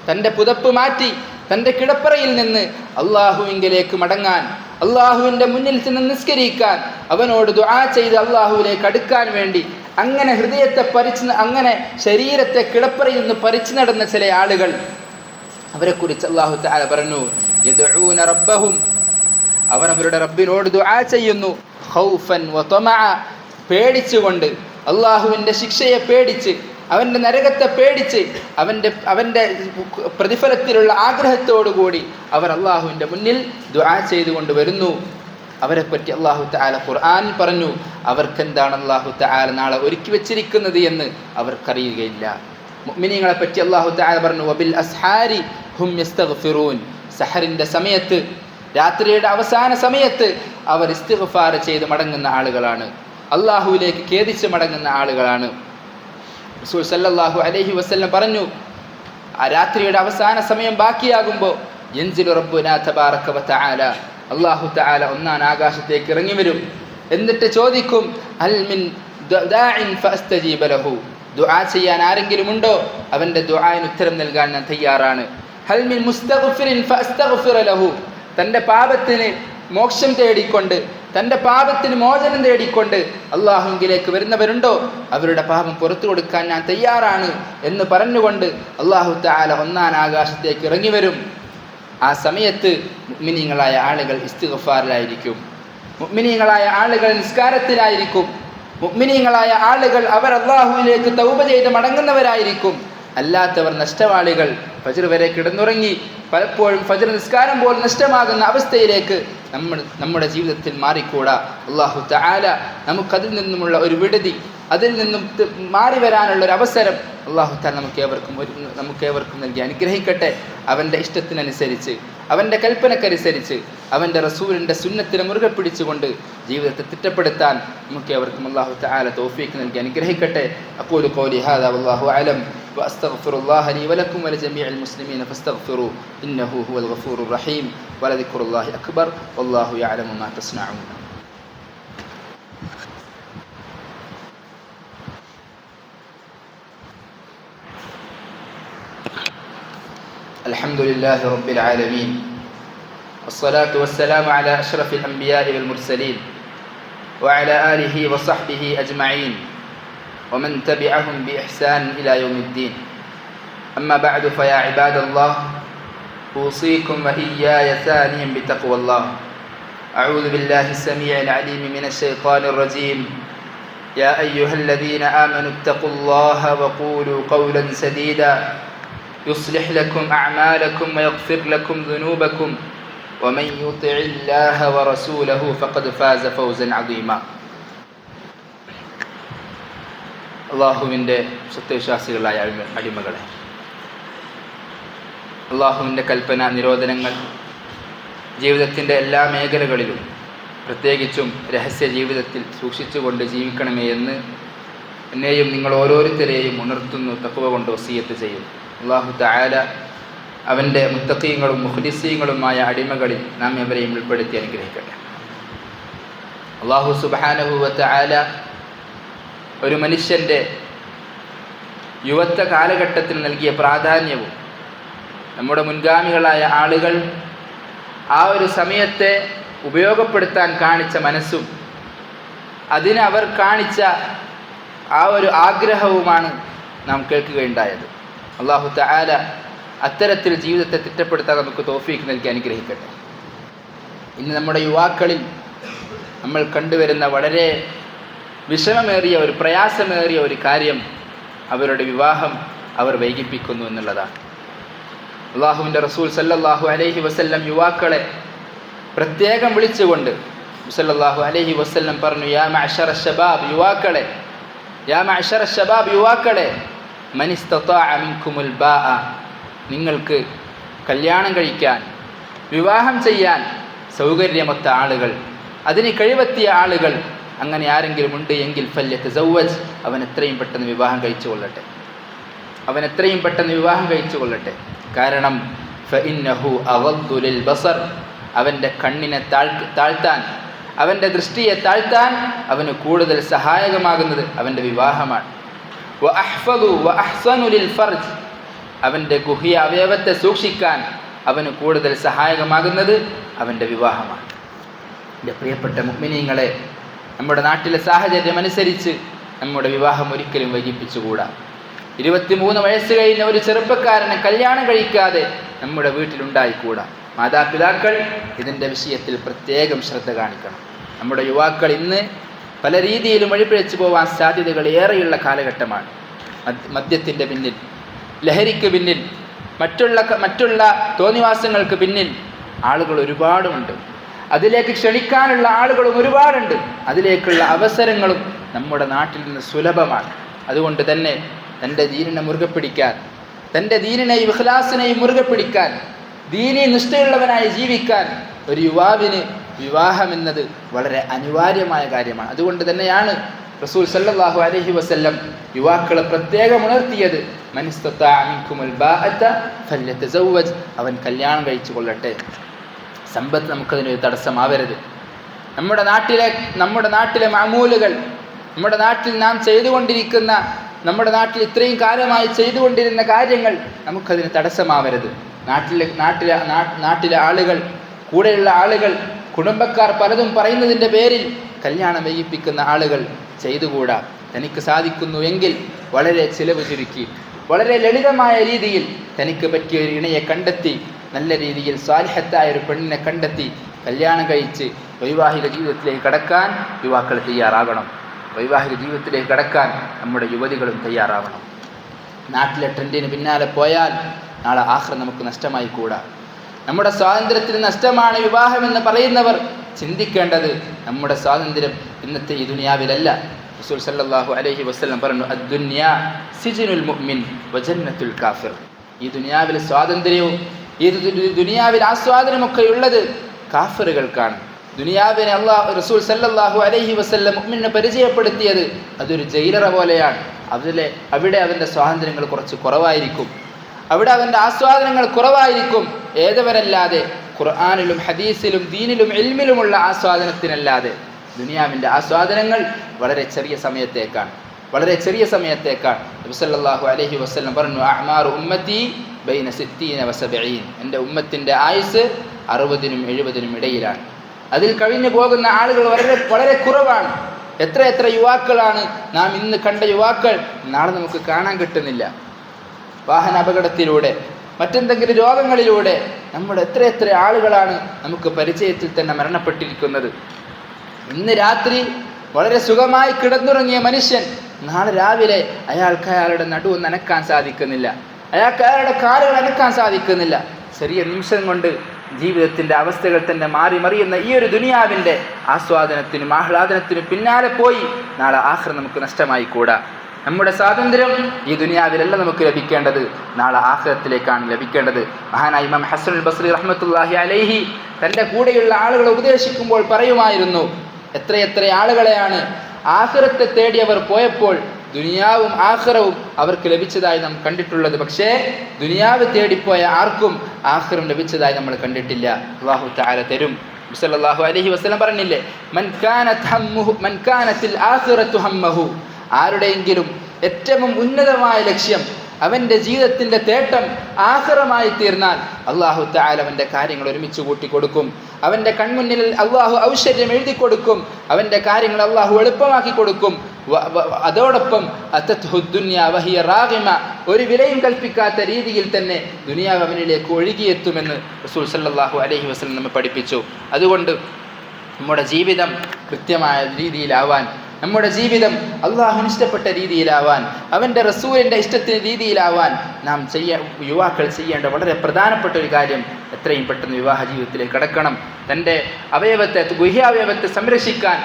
തൻ്റെ പുതപ്പ് മാറ്റി തൻ്റെ കിടപ്പറയിൽ നിന്ന് അള്ളാഹുവിങ്കലേക്ക് മടങ്ങാൻ, അള്ളാഹുവിൻ്റെ മുന്നിൽ ചെന്ന് നിസ്കരിക്കാൻ, അവനോട് ദുആ ചെയ്ത് അള്ളാഹുവിലേക്ക് അടുക്കാൻ വേണ്ടി അങ്ങനെ ഹൃദയത്തെ അങ്ങനെ ശരീരത്തെ കിടപ്പറയിൽ നിന്ന് പരിച്ചു നടന്ന ചില ആളുകൾ, അവരെക്കുറിച്ച് അല്ലാഹു തആല പറഞ്ഞു, യദ്ഊന റബ്ബഹും, അവർ അവരുടെ റബ്ബിനോട് ദുആ ചെയ്യുന്നു, ഖൗഫൻ വതമഅ, പേടിച്ചുകൊണ്ട്, അള്ളാഹുവിൻ്റെ ശിക്ഷയെ പേടിച്ച്, അവൻ്റെ നരകത്തെ പേടിച്ച്, അവൻ്റെ പ്രതിഫലത്തിലുള്ള ആഗ്രഹത്തോടുകൂടി അവർ അള്ളാഹുവിൻ്റെ മുന്നിൽ ദുആ ചെയ്തുകൊണ്ട് വരുന്നു. അവരെപ്പറ്റി അല്ലാഹു തആല ഖുർആനിൽ പറഞ്ഞു, അവർക്കെന്താണ് അല്ലാഹു തആല നാളെ ഒരുക്കി വെച്ചിരിക്കുന്നത് എന്ന് അവർക്കറിയുകയില്ല. മുഅ്മിനീങ്ങളെ പറ്റി അല്ലാഹു തആല പറഞ്ഞു, വബിൽ അസ്ഹാരി ഹും യസ്തഗ്ഫിറൂൻ, സഹറിൻ്റെ സമയത്ത്, രാത്രിയുടെ അവസാന സമയത്ത് അവർ ഇസ്തിഗ്ഫാർ ചെയ്ത് മടങ്ങുന്ന ആളുകളാണ്, അള്ളാഹുവിലേക്ക് ഖേദിച്ച് മടങ്ങുന്ന ആളുകളാണ്. റസൂൽ സല്ലല്ലാഹു അലൈഹി വസല്ലം പറഞ്ഞു, ആ രാത്രിയുടെ അവസാന സമയം ബാക്കിയാകുമ്പോൾ യൻസിലു റബ്ബുനാ തബാറക വതആല, അല്ലാഹു തആല ഒന്നാം ആകാശത്തേക്ക് ഇറങ്ങി വരും. എന്നിട്ട് ചോദിക്കും, ഹൽ മിൻ ദാഇൻ ഫഅസ്തജീബ ലഹു, ദുആ ചെയ്യാൻ ആരെങ്കിലും ഉണ്ടോ? അവൻ്റെ ദുആയിന് ഉത്തരം നൽകാൻ ഞാൻ തയ്യാറാണ്. ഹൽ മിൻ മുസ്തഗ്ഫിറിൻ ഫഅസ്തഗ്ഫിറ ലഹു, തൻ്റെ പാപത്തിന് മോക്ഷം തേടിക്കൊണ്ട് തൻ്റെ പാപത്തിന് മോചനം തേടിക്കൊണ്ട് അള്ളാഹുവിലേക്ക് വരുന്നവരുണ്ടോ അവരുടെ പാപം പുറത്തു കൊടുക്കാൻ ഞാൻ തയ്യാറാണ് എന്ന് പറഞ്ഞുകൊണ്ട് അള്ളാഹു തആല ഒന്നാം ആകാശത്തേക്ക് ഇറങ്ങി വരും. ആ സമയത്ത് മുഅ്മിനീങ്ങളായ ആളുകൾ ഇസ്തിഗ്ഫാറിലായിരിക്കും, മുഅ്മിനീങ്ങളായ ആളുകൾ നിസ്കാരത്തിലായിരിക്കും, മുഅ്മിനീങ്ങളായ ആളുകൾ അവർ അള്ളാഹുവിലേക്ക് തൗബ ചെയ്ത് മടങ്ങുന്നവരായിരിക്കും. അല്ലാത്തവർ നഷ്ടവാളികൾ, ഫജ്ർ വരെ കിടന്നുറങ്ങി പലപ്പോഴും ഫജ്ർ നിസ്കാരം പോലും നഷ്ടമാകുന്ന അവസ്ഥയിലേക്ക് നമ്മുടെ ജീവിതത്തിൽ മാറിക്കൂടാ. അല്ലാഹു തആല നമുക്കതിൽ നിന്നുമുള്ള ഒരു വിടുതി, അതിൽ നിന്നും മാറി വരാനുള്ള ഒരു അവസരം അല്ലാഹു തആല നമുക്കേവർക്കും നൽകി അനുഗ്രഹിക്കട്ടെ. അവൻ്റെ ഇഷ്ടത്തിനനുസരിച്ച്, അവൻ്റെ കൽപ്പനക്കനുസരിച്ച്, അവൻ്റെ റസൂലിൻ്റെ സുന്നത്തിനെ മുറുകെ പിടിച്ചുകൊണ്ട് ജീവിതത്തെ തിട്ടപ്പെടുത്താൻ നമുക്കേവർക്കും അല്ലാഹു തആല തൗഫീഖ് നൽകി അനുഗ്രഹിക്കട്ടെ. അഖൂലു ഖൗലി ഹാദാ വല്ലാഹു അലം വഅസ്തഗ്ഫിറുല്ലാഹ ലീ വലക്കും വലിജമീഇൽ മുസ്ലിമീന ഫസ്തഗ്ഫിറൂ ഇന്നഹു ഹുവൽ ഗഫൂറുർ റഹീം വലദിക്റുല്ലാഹി അക്ബർ വല്ലാഹു യഅലമു മാ തസ്നഊൻ. الحمد لله رب العالمين والصلاة والسلام على أشرف الأنبياء والمرسلين وعلى آله وصحبه أجمعين ومن تبعهم بإحسان إلى يوم الدين. أما بعد فيا عباد الله أوصيكم وإياي ثانيا بتقوى الله. أعوذ بالله السميع العليم من الشيطان الرجيم. يا أيها الذين آمنوا اتقوا الله وقولوا قولا سديدا يصلح لكم أعمالكم ويغفر لكم ذنوبكم ومن يطع الله ورسوله فقد فاز فوزا عظيما. അള്ളാഹുവിൻ്റെ സത്യവിശ്വാസികളായ അടിമകളെ, അള്ളാഹുവിൻ്റെ കൽപ്പന നിരോധനങ്ങൾ ജീവിതത്തിൻ്റെ എല്ലാ മേഖലകളിലും പ്രത്യേകിച്ചും രഹസ്യ ജീവിതത്തിൽ സൂക്ഷിച്ചുകൊണ്ട് ജീവിക്കണമേ എന്ന് എന്നെയും നിങ്ങൾ ഓരോരുത്തരെയും ഉണർത്തുന്നു, തഖ്വ കൊണ്ട് വസിയത്ത് ചെയ്യുന്നു. അല്ലാഹു തആല അവൻ്റെ മുത്തഖീങ്ങളും മുഖ്ലിസീങ്ങളുമായ അടിമകളിൽ നാം എവരെയും ഉൾപ്പെടുത്തി അനുഗ്രഹിക്കട്ടെ. അല്ലാഹു സുബ്ഹാനഹു വ തആല ഒരു മനുഷ്യൻ്റെ യുവത്വ കാലഘട്ടത്തിൽ നൽകിയ പ്രാധാന്യവും നമ്മുടെ മുൻഗാമികളായ ആളുകൾ ആ ഒരു സമയത്തെ ഉപയോഗപ്പെടുത്താൻ കാണിച്ച മനസ്സും അതിന് അവർ കാണിച്ച ആ ഒരു ആഗ്രഹവുമാണ് നാം കേൾക്കുകയുണ്ടായത്. അല്ലാഹു തആല അത്തരത്തിൽ ജീവിതത്തെ തിട്ടപ്പെടുത്താൻ നമുക്ക് തൗഫീഖ് നൽകി അനുഗ്രഹിക്കട്ടെ. ഇന്ന് നമ്മുടെ യുവാക്കളിൽ നമ്മൾ കണ്ടുവരുന്ന വളരെ വിഷമമേറിയ ഒരു പ്രയാസമേറിയ ഒരു കാര്യം അവരുടെ വിവാഹം അവർ വൈകിപ്പിക്കുന്നു എന്നുള്ളതാണ്. അല്ലാഹുവിൻ്റെ റസൂൽ സല്ലല്ലാഹു അലൈഹി വസല്ലം യുവാക്കളെ പ്രത്യേകം വിളിച്ചുകൊണ്ട് സല്ലല്ലാഹു അലൈഹി വസല്ലം പറഞ്ഞു, യാ മഅ്ശറ ശബാബ്, യുവാക്കളെ, യാ മഅ്ശറ ശബാബ്, യുവാക്കളെ, മൻ ഇസ്തതാഅ മിൻകുമുൽ ബാഅ, നിങ്ങൾക്ക് കല്യാണം കഴിക്കാൻ, വിവാഹം ചെയ്യാൻ സൗകര്യമൊത്ത ആളുകൾ, അതിന് കഴിവെത്തിയ ആളുകൾ, അങ്ങനെ ആരെങ്കിലും ഉണ്ട് എങ്കിൽ ഫല്യതസവ്വജ്, അവൻ എത്രയും പെട്ടെന്ന് വിവാഹം കഴിച്ചു കൊള്ളട്ടെ, അവൻ എത്രയും പെട്ടെന്ന് വിവാഹം കഴിച്ചു കൊള്ളട്ടെ. കാരണം ഫഇന്നഹു അഗദ്ദു ലിൽ ബസർ, അവൻ്റെ കണ്ണിനെ താഴ്ത്താൻ, അവൻ്റെ ദൃഷ്ടിയെ താഴ്ത്താൻ അവന് കൂടുതൽ സഹായകമാകുന്നത് അവൻ്റെ വിവാഹമാണ്. വഅഹ്ഫദു വഅഹ്സനു ലിൽ ഫർജ്, അവൻ്റെ ഗുഹ്യ അവയവത്തെ സൂക്ഷിക്കാൻ അവന് കൂടുതൽ സഹായകമാകുന്നത് അവൻ്റെ വിവാഹമാണ്. എൻ്റെ പ്രിയപ്പെട്ട മുഅ്മിനീങ്ങളെ, നമ്മുടെ നാട്ടിലെ സാഹചര്യം അനുസരിച്ച് നമ്മുടെ വിവാഹം ഒരിക്കലും വൈകിപ്പിച്ചുകൂടാ. 23 വയസ്സ് കഴിഞ്ഞ ഒരു ചെറുപ്പക്കാരനെ കല്യാണം കഴിക്കാതെ നമ്മുടെ വീട്ടിലുണ്ടായിക്കൂടാ. മാതാപിതാക്കൾ ഇതിൻ്റെ വിഷയത്തിൽ പ്രത്യേകം ശ്രദ്ധ കാണിക്കണം. നമ്മുടെ യുവാക്കൾ ഇന്ന് പല രീതിയിലും വഴിപിഴച്ചു പോകാൻ സാധ്യതകൾ ഏറെയുള്ള കാലഘട്ടമാണ്. മദ്യത്തിൻ്റെ പിന്നിൽ, ലഹരിക്ക് പിന്നിൽ, മറ്റുള്ള തോന്നിവാസങ്ങൾക്ക് പിന്നിൽ ആളുകൾ ഒരുപാടുമുണ്ട്. അതിലേക്ക് ക്ഷണിക്കാനുള്ള ആളുകളും ഒരുപാടുണ്ട്. അതിലേക്കുള്ള അവസരങ്ങളും നമ്മുടെ നാട്ടിൽ നിന്ന് സുലഭമാണ്. അതുകൊണ്ട് തന്നെ തൻ്റെ ദീനിനെ മുറുകെ പിടിക്കാൻ, തൻ്റെ ദീനിനെയും ഇഖ്ലാസിനെയും മുറുകെ പിടിക്കാൻ, ദീനി നിഷ്ഠയുള്ളവനായി ജീവിക്കാൻ ഒരു യുവാവിന് വിവാഹം എന്നത് വളരെ അനിവാര്യമായ കാര്യമാണ്. അതുകൊണ്ട് തന്നെയാണ് റസൂൽ സല്ലല്ലാഹു അലൈഹി വസല്ലം യുവാക്കളെ പ്രത്യേകം ഉണർത്തിയത്, മൻ ഇസ്തതാഅ മിൻകുമുൽ ബാഅത ഫല്യതസവ്വജ്, അവൻ കല്യാണം കഴിച്ചു കൊള്ളട്ടെ. സമ്പത്ത് നമുക്കതിനൊരു തടസ്സമാവരുത്. നമ്മുടെ നാട്ടിലെ മാമൂലുകൾ, നമ്മുടെ നാട്ടിൽ നാം ചെയ്തുകൊണ്ടിരിക്കുന്ന, നമ്മുടെ നാട്ടിൽ ഇത്രയും കാലമായി ചെയ്തുകൊണ്ടിരുന്ന കാര്യങ്ങൾ നമുക്കതിന് തടസ്സമാവരുത്. നാട്ടിലെ ആളുകൾ, കൂടെയുള്ള ആളുകൾ കുടുംബക്കാർ പലതും പറയുന്നതിൻ്റെ പേരിൽ കല്യാണം വൈകിപ്പിക്കുന്ന ആളുകൾ ചെയ്തുകൂടാ. തനിക്ക് സാധിക്കുന്നു എങ്കിൽ വളരെ ചിലവ് ചുരുക്കി വളരെ ലളിതമായ രീതിയിൽ തനിക്ക് പറ്റിയ ഒരു ഇണയെ കണ്ടെത്തി നല്ല രീതിയിൽ സ്വാലിഹത്തായ ഒരു പെണ്ണിനെ കണ്ടെത്തി കല്യാണം കഴിച്ച് വൈവാഹിക ജീവിതത്തിലേക്ക് കടക്കാൻ യുവാക്കൾ തയ്യാറാകണം. വൈവാഹിക ജീവിതത്തിലേക്ക് കടക്കാൻ നമ്മുടെ യുവതികളും തയ്യാറാവണം. നാട്ടിലെ ട്രെൻഡിന് പിന്നാലെ പോയാൽ നാളെ ആഖിറ നമുക്ക് നഷ്ടമായി കൂടാ. നമ്മുടെ സ്വാതന്ത്ര്യത്തിന് നഷ്ടമാണ് വിവാഹമെന്ന് പറയുന്നവർ ചിന്തിക്കേണ്ടത് നമ്മുടെ സ്വാതന്ത്ര്യം ഇന്നത്തെ ഈ ദുനിയാവിലല്ല. റസൂൽ സല്ലല്ലാഹു അലൈഹി വസല്ലം പറഞ്ഞു, അദ്ദുനിയാ സിജ്നുൽ മുഅ്മിൻ വജന്നത്തുൽ കാഫിർ. ഈ ദുനിയാവിലെ സ്വാതന്ത്ര്യവും ഈ ദുനിയാവിൽ ആസ്വാദനമൊക്കെ ഉള്ളത് കാഫിറുകൾക്കാണ്. ദുനിയാവിനെ റസൂൽ സല്ലല്ലാഹു അലൈഹി വസല്ലം മുഅ്മിനെ പരിചയപ്പെടുത്തിയത് അതൊരു ജയിലറ പോലെയാണ്. അവിടെ അവൻ്റെ സ്വാതന്ത്ര്യങ്ങൾ കുറച്ച് കുറവായിരിക്കും, അവിടെ അവൻ്റെ ആസ്വാദനങ്ങൾ കുറവായിരിക്കും. ഏതവരല്ലാതെ ഖുർആനിലും ഹദീസിലും ദീനിലും ഇൽമിലുമുള്ള ആസ്വാദനത്തിനല്ലാതെ ദുനിയാവിൻ്റെ ആസ്വാദനങ്ങൾ വളരെ ചെറിയ സമയത്തേക്കാണ്. നബി സല്ലല്ലാഹു അലൈഹി വസല്ലം പറഞ്ഞു, അഅ്മാറു ഉമ്മത്തി ബൈന 60 വ 70. എൻ്റെ ഉമ്മത്തിൻ്റെ ആയുസ് 60-നും 70-നും ഇടയിലാണ്. അതിൽ കഴിഞ്ഞു പോകുന്ന ആളുകൾ വളരെ കുറവാണ്. എത്ര യുവാക്കളാണ് നാം ഇന്ന് കണ്ട യുവാക്കൾ നാളെ നമുക്ക് കാണാൻ കിട്ടുന്നില്ല. വാഹന അപകടത്തിലൂടെ മറ്റെന്തെങ്കിലും രോഗങ്ങളിലൂടെ നമ്മുടെ എത്ര ആളുകളാണ് നമുക്ക് പരിചയത്തിൽ തന്നെ മരണപ്പെട്ടിരിക്കുന്നത്. ഇന്ന് രാത്രി വളരെ സുഖമായി കിടന്നുറങ്ങിയ മനുഷ്യൻ നാളെ രാവിലെ അയാൾക്ക് അയാളുടെ നടുവ് നനക്കാൻ സാധിക്കുന്നില്ല, അയാൾക്ക് അയാളുടെ കാലുകൾ അനക്കാൻ സാധിക്കുന്നില്ല. ചെറിയ നിമിഷം കൊണ്ട് ജീവിതത്തിൻ്റെ അവസ്ഥകൾ തന്നെ മാറി മറിയുന്ന ഈ ഒരു ദുനിയാവിൻ്റെ ആസ്വാദനത്തിനും ആഹ്ലാദനത്തിനും പിന്നാലെ പോയി നാളെ ആഖിറ നമുക്ക് നഷ്ടമായി കൂടാ. നമ്മുടെ സ്വാതന്ത്ര്യം ഈ ദുനിയാവിലല്ല നമുക്ക് ലഭിക്കേണ്ടത്, നാളെ ആഖിറത്തിലേക്കാണ് ലഭിക്കേണ്ടത്. മഹാനായ ഇമാം ഹസനുൽ ബസ്രി റഹ്മത്തുള്ളാഹി അലൈഹി തൻ്റെ കൂടെയുള്ള ആളുകളെ ഉപദേശിക്കുമ്പോൾ പറയുമായിരുന്നു, എത്ര ആളുകളെയാണ് ആഖിറത്തെ തേടിയവർ പോയപ്പോൾ ദുനിയാവും ആഖിറവും അവർക്ക് ലഭിച്ചതായി നാം കണ്ടിട്ടുള്ളത്. പക്ഷേ ദുനിയാവ് തേടിപ്പോയ ആർക്കും ആഖിറം ലഭിച്ചതായി നമ്മൾ കണ്ടിട്ടില്ല. അല്ലാഹു തആല തരും. സല്ലല്ലാഹു അലൈഹി വസല്ലം പറഞ്ഞില്ലേ, മൻ കാനത്തിൽ ആഖിറതു ഹമ്മഹു. ആരുടെയെങ്കിലും ഏറ്റവും ഉന്നതമായ ലക്ഷ്യം, അവൻ്റെ ജീവിതത്തിൻ്റെ തേട്ടം ആഖിറമായി തീർന്നാൽ അല്ലാഹു തആല അവൻ്റെ കാര്യങ്ങൾ ഒരുമിച്ച് കൂട്ടിക്കൊടുക്കും. അവൻ്റെ കൺമുന്നിൽ അല്ലാഹു ഔഷര്യം എഴുതി കൊടുക്കും. അവൻ്റെ കാര്യങ്ങൾ അല്ലാഹു എളുപ്പമാക്കി കൊടുക്കും. അതോടൊപ്പം ഒരു വിലയും കൽപ്പിക്കാത്ത രീതിയിൽ തന്നെ ദുനിയാവ് അവനിലേക്ക് ഒഴുകിയെത്തുമെന്ന് റസൂൽ സല്ലല്ലാഹു അലൈഹി വസല്ലം നമ്മെ പഠിപ്പിച്ചു. അതുകൊണ്ട് നമ്മുടെ ജീവിതം കൃത്യമായ രീതിയിലാവാൻ, നമ്മുടെ ജീവിതം അള്ളാഹുവിന് ഇഷ്ടപ്പെട്ട രീതിയിലാവാൻ, അവൻ്റെ റസൂലിൻ്റെ ഇഷ്ടത്തിന് രീതിയിലാവാൻ നാം യുവാക്കൾ ചെയ്യേണ്ട വളരെ പ്രധാനപ്പെട്ട ഒരു കാര്യം, എത്രയും പെട്ടെന്ന് വിവാഹ ജീവിതത്തിലേക്ക് കടക്കണം. തൻ്റെ അവയവത്തെ, ഗുഹ്യാവയവത്തെ സംരക്ഷിക്കാൻ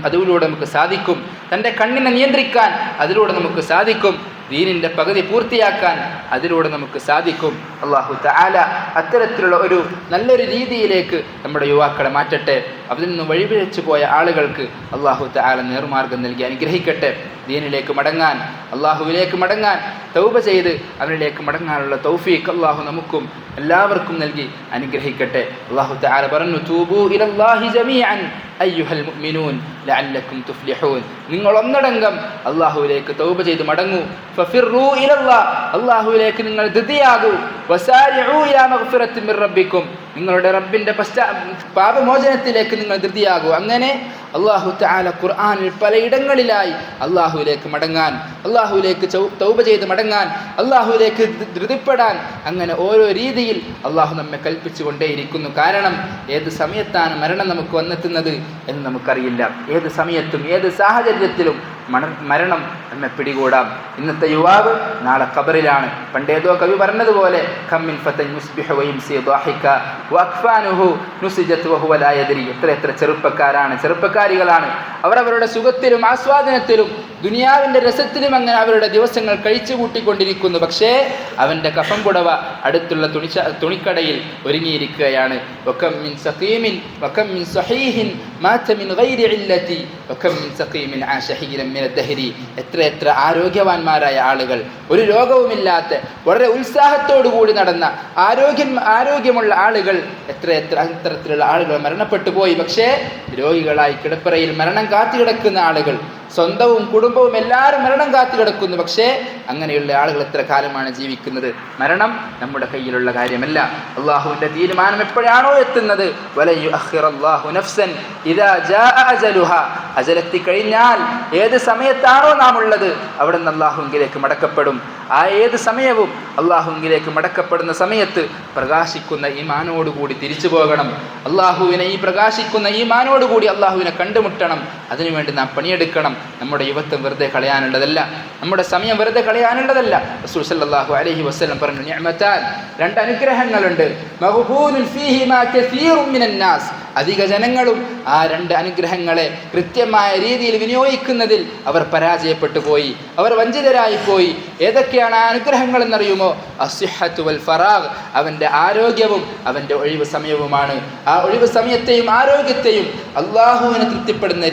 അതിലൂടെ നമുക്ക് സാധിക്കും. തൻ്റെ കണ്ണിനെ നിയന്ത്രിക്കാൻ അതിലൂടെ നമുക്ക് സാധിക്കും. ദീനിൻ്റെ പകുതി പൂർത്തിയാക്കാൻ അതിലൂടെ നമുക്ക് സാധിക്കും. അല്ലാഹു തആല അത്തരത്തിലുള്ള ഒരു നല്ലൊരു രീതിയിലേക്ക് നമ്മുടെ യുവാക്കളെ മാറ്റട്ടെ. അതിൽ നിന്ന് വഴിപിഴച്ചു പോയ ആളുകൾക്ക് അല്ലാഹു തആല നേർമാർഗം നൽകി അനുഗ്രഹിക്കട്ടെ. ദീനിലേക്ക് മടങ്ങാൻ, അല്ലാഹുവിലേക്ക് മടങ്ങാൻ, തൗബ ചെയ്ത് അവനിലേക്ക് മടങ്ങാനുള്ള തൗഫീഖ് അല്ലാഹു നമുക്കും എല്ലാവർക്കും നൽകി അനുഗ്രഹിക്കട്ടെ. അല്ലാഹു തആല പറഞ്ഞു, തൂബൂ ഇലല്ലാഹി ജമീഅൻ അയ്യുഹൽ മുഅ്മിനൂൻ ലഅല്ലക്കും തുഫ്ലിഹൂൻ. നിങ്ങൾ ഒന്നടങ്കം അല്ലാഹുവിലേക്ക് തൗബ ചെയ്ത് മടങ്ങൂ. ഫഫിറൂ ഇലല്ലാഹ്, അല്ലാഹുവിലേക്ക് നിങ്ങൾ ധൃതിയാകൂ. വസാരിഊ ഇലാ മഗ്ഫിറത്തിൻ മിർ റബ്ബിക്കും, നിങ്ങളുടെ റബ്ബിൻ്റെ പാപമോചനത്തിലേക്ക് നിങ്ങൾ ധൃതിയാകൂ. അങ്ങനെ അല്ലാഹു തആല ഖുർആനിൽ പലയിടങ്ങളിലായി അല്ലാഹുവിലേക്ക് മടങ്ങാൻ, അല്ലാഹുവിലേക്ക് തൗബ ചെയ്ത് മടങ്ങാൻ, അല്ലാഹുവിലേക്ക് ധൃതിപ്പെടാൻ, അങ്ങനെ ഓരോ രീതിയിൽ അല്ലാഹു നമ്മെ കൽപ്പിച്ചു കൊണ്ടേയിരിക്കുന്നു. കാരണം ഏത് സമയത്താണ് മരണം നമുക്ക് വന്നെത്തുന്നത് എന്ന് നമുക്കറിയില്ല. ഏത് സമയത്തും ഏത് സാഹചര്യത്തിലും മരണം നമ്മെ പിടികൂടാം. ഇന്നത്തെ യുവാവ് നാളെ ഖബറിലാണ്. പണ്ടേതോ കവി പറഞ്ഞതുപോലെ, കമ്മിൻ ഫതൻ യുസ്ബിഹു വയംസി ളാഹിക വഅഖ്ഫാനുഹു നുസിജത് വഹുവ ലാ യദ്രി. എത്ര ചെറുപ്പക്കാരികളാണ് അവർ അവരുടെ സുഖത്തിലും ആസ്വാദനത്തിലും ദുനിയാവിൻ്റെ രസത്തിലും അങ്ങനെ അവരുടെ ദിവസങ്ങൾ കഴിച്ചു കൂട്ടിക്കൊണ്ടിരിക്കുന്നു. പക്ഷേ അവൻ്റെ കഫം പുടവ അടുത്തുള്ള തുണിക്കടയിൽ ഒരുങ്ങിയിരിക്കുകയാണ്. വകം മിൻ സഖീമിൻ വകം മിൻ സഹീഹിൻ മാത മിൻ ഗൈരി ഇല്ലതി വകം മിൻ സഖീമിൻ ആശ ഹീറൻ മിന ദഹരി. എത്ര ആരോഗ്യവാന്മാരായ ആളുകൾ, ഒരു രോഗവുമില്ലാത്ത വളരെ ഉത്സാഹത്തോടു കൂടി നടന്ന ആരോഗ്യമുള്ള ആളുകൾ, എത്ര അത്തരത്തിലുള്ള ആളുകൾ മരണപ്പെട്ടു പോയി. പക്ഷേ രോഗികളായി കിടപ്പറയിൽ മരണം കാത്തുകിടക്കുന്ന ആളുകൾ, സ്വന്തവും കുടുംബവും എല്ലാവരും മരണം കാത്തു കിടക്കുന്നു. പക്ഷേ അങ്ങനെയുള്ള ആളുകൾ എത്ര കാലമാണ് ജീവിക്കുന്നത്? മരണം നമ്മുടെ കയ്യിലുള്ള കാര്യമല്ല. അള്ളാഹുവിൻ്റെ തീരുമാനം എപ്പോഴാണോ എത്തുന്നത്, വലൻ യുഅഖിറല്ലാഹു നഫ്സൻ ഇദാ ജാഅ അജലുഹാ, അജലെത്തി കഴിഞ്ഞാൽ ഏത് സമയത്താണോ നാം ഉള്ളത് അവിടെ നിന്ന് അള്ളാഹുവിലേക്ക് മടക്കപ്പെടും. ആ ഏത് സമയവും അള്ളാഹുവിലേക്ക് മടക്കപ്പെടുന്ന സമയത്ത് പ്രകാശിക്കുന്ന ഈമാനോടുകൂടി തിരിച്ചു പോകണം. അള്ളാഹുവിനെ ഈ പ്രകാശിക്കുന്ന ഈമാനോടുകൂടി അള്ളാഹുവിനെ കണ്ടുമുട്ടണം. അതിനുവേണ്ടി നാം പണിയെടുക്കണം. നമ്മുടെ യുവത്വം വെറുതെ കളയാനുള്ളതല്ല, നമ്മുടെ സമയം വെറുതെ കളയാനുള്ളതല്ല. റസൂൽ സല്ലല്ലാഹു അലൈഹി വസല്ലം പറഞ്ഞു, നിഅമതാൻ, രണ്ട് അനുഗ്രഹങ്ങളുണ്ട്, മഗ്ബൂനുൻ ഫീഹിമാ കസീറുൻ മിനൻ നാസ്, അധിക ജനങ്ങളും ആ രണ്ട് അനുഗ്രഹങ്ങളെ കൃത്യമായ രീതിയിൽ വിനിയോഗിക്കുന്നതിൽ അവർ പരാജയപ്പെട്ടു പോയി, അവർ വഞ്ചിതരായി പോയി. ഏതൊക്കെയാണ് ആ അനുഗ്രഹങ്ങൾ എന്നറിയുമോ? അസ്സിഹ്ഹത്തു വൽ ഫറാഗ്, അവൻ്റെ ആരോഗ്യവും അവൻ്റെ ഒഴിവ് സമയവുമാണ്. ആ ഒഴിവ് സമയത്തെയും ആരോഗ്യത്തെയും അള്ളാഹുവിനെ തൃപ്തിപ്പെടുന്ന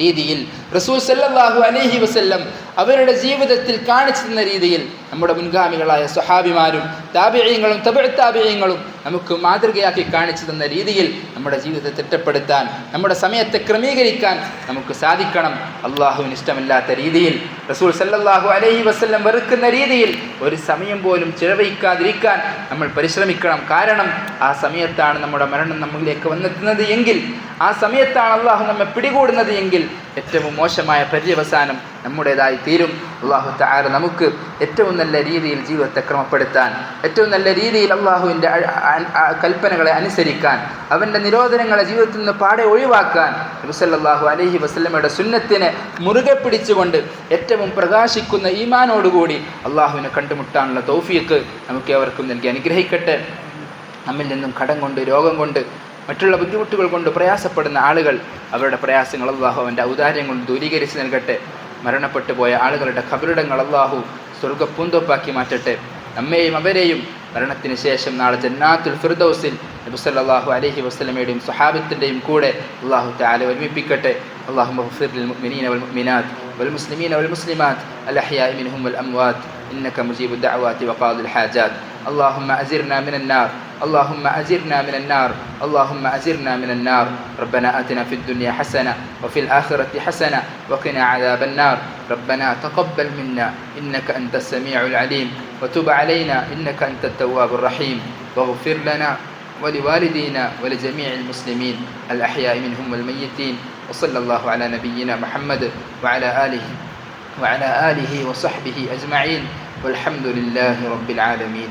രീതിയിൽ റസൂൽ സല്ലല്ലാഹു അലൈഹി വസല്ലം അവരുടെ ജീവിതത്തിൽ കാണിച്ചു തന്ന രീതിയിൽ നമ്മുടെ മുൻഗാമികളായ സ്വഹാബിമാരും താബിഈങ്ങളും തബഉ താബിഈങ്ങളും നമുക്ക് മാതൃകയാക്കി കാണിച്ചു തന്ന രീതിയിൽ നമ്മുടെ ജീവിതത്തെ തിട്ടപ്പെടുത്താൻ, നമ്മുടെ സമയത്തെ ക്രമീകരിക്കാൻ നമുക്ക് സാധിക്കണം. അള്ളാഹുവിന് ഇഷ്ടമില്ലാത്ത രീതിയിൽ, റസൂൽ സല്ലല്ലാഹു അലൈഹി വസല്ലം വെറുക്കുന്ന രീതിയിൽ ഒരു സമയം പോലും ചിലവഴിക്കാതിരിക്കാൻ നമ്മൾ പരിശ്രമിക്കണം. കാരണം ആ സമയത്താണ് നമ്മുടെ മരണം നമ്മളിലേക്ക് വന്നെത്തുന്നത് എങ്കിൽ, ആ സമയത്താണ് അള്ളാഹു നമ്മെ പിടികൂടുന്നത് എങ്കിൽ ഏറ്റവും മോശമായ പര്യവസാനം നമ്മുടേതായി തീരും. അള്ളാഹു തആല നമുക്ക് ഏറ്റവും നല്ല രീതിയിൽ ജീവിതത്തെ ക്രമപ്പെടുത്താൻ, ഏറ്റവും നല്ല രീതിയിൽ അള്ളാഹുവിൻ്റെ കൽപ്പനകളെ അനുസരിക്കാൻ, അവൻ്റെ നിരോധനങ്ങളെ ജീവിതത്തിൽ നിന്ന് പാടെ ഒഴിവാക്കാൻ, നബി സല്ലല്ലാഹു അലൈഹി വസല്ലമയുടെ സുന്നത്തിനെ മുറുകെ പിടിച്ചുകൊണ്ട് ഏറ്റവും പ്രകാശിക്കുന്ന ഈമാനോടുകൂടി അള്ളാഹുവിനെ കണ്ടുമുട്ടാനുള്ള തൗഫീഖ് നമുക്ക് ഏവർക്കും നൽകി അനുഗ്രഹിക്കട്ടെ. നമ്മിൽ നിന്നും കടം കൊണ്ട്, രോഗം കൊണ്ട്, മറ്റുള്ള ബുദ്ധിമുട്ടുകൾ കൊണ്ട് പ്രയാസപ്പെടുന്ന ആളുകൾ അവരുടെ പ്രയാസങ്ങൾ അള്ളാഹു അവൻ്റെ ഔദാര്യം കൊണ്ട് ദൂരീകരിച്ച് നൽകട്ടെ. മരണപ്പെട്ടു പോയ ആളുകളുടെ ഖബറിടങ്ങൾ അള്ളാഹു സ്വർഗ്ഗപ്പൂന്തോപ്പാക്കി മാറ്റട്ടെ. നമ്മെയും അവരെയും മരണത്തിന് ശേഷം നാളെ ജന്നാത്തുൽ ഫിർദൗസിൽ നബി സല്ലല്ലാഹു അലൈഹി വസല്ലമയുടെയും സ്വഹാബത്തിൻ്റെയും കൂടെ അള്ളാഹു തആല ഒരുമിപ്പിക്കട്ടെ. اللهم اغفر للمؤمنين والمؤمنات والمسلمين والمسلمات الأحياء منهم والأموات إنك مجيب الدعوات وقاضي الحاجات. اللهم أزرنا من النار، اللهم أزرنا من النار، اللهم أزرنا من النار. ربنا آتنا في الدنيا حسنة وفي الآخرة حسنة وقنا عذاب النار. ربنا تقبل منا إنك أنت السميع العليم وتب علينا إنك أنت التواب الرحيم. واغفر لنا ولوالدينا ولجميع المسلمين الأحياء منهم والميتين. وصلى الله على نبينا محمد وعلى آله وصحبه أجمعين والحمد لله رب العالمين.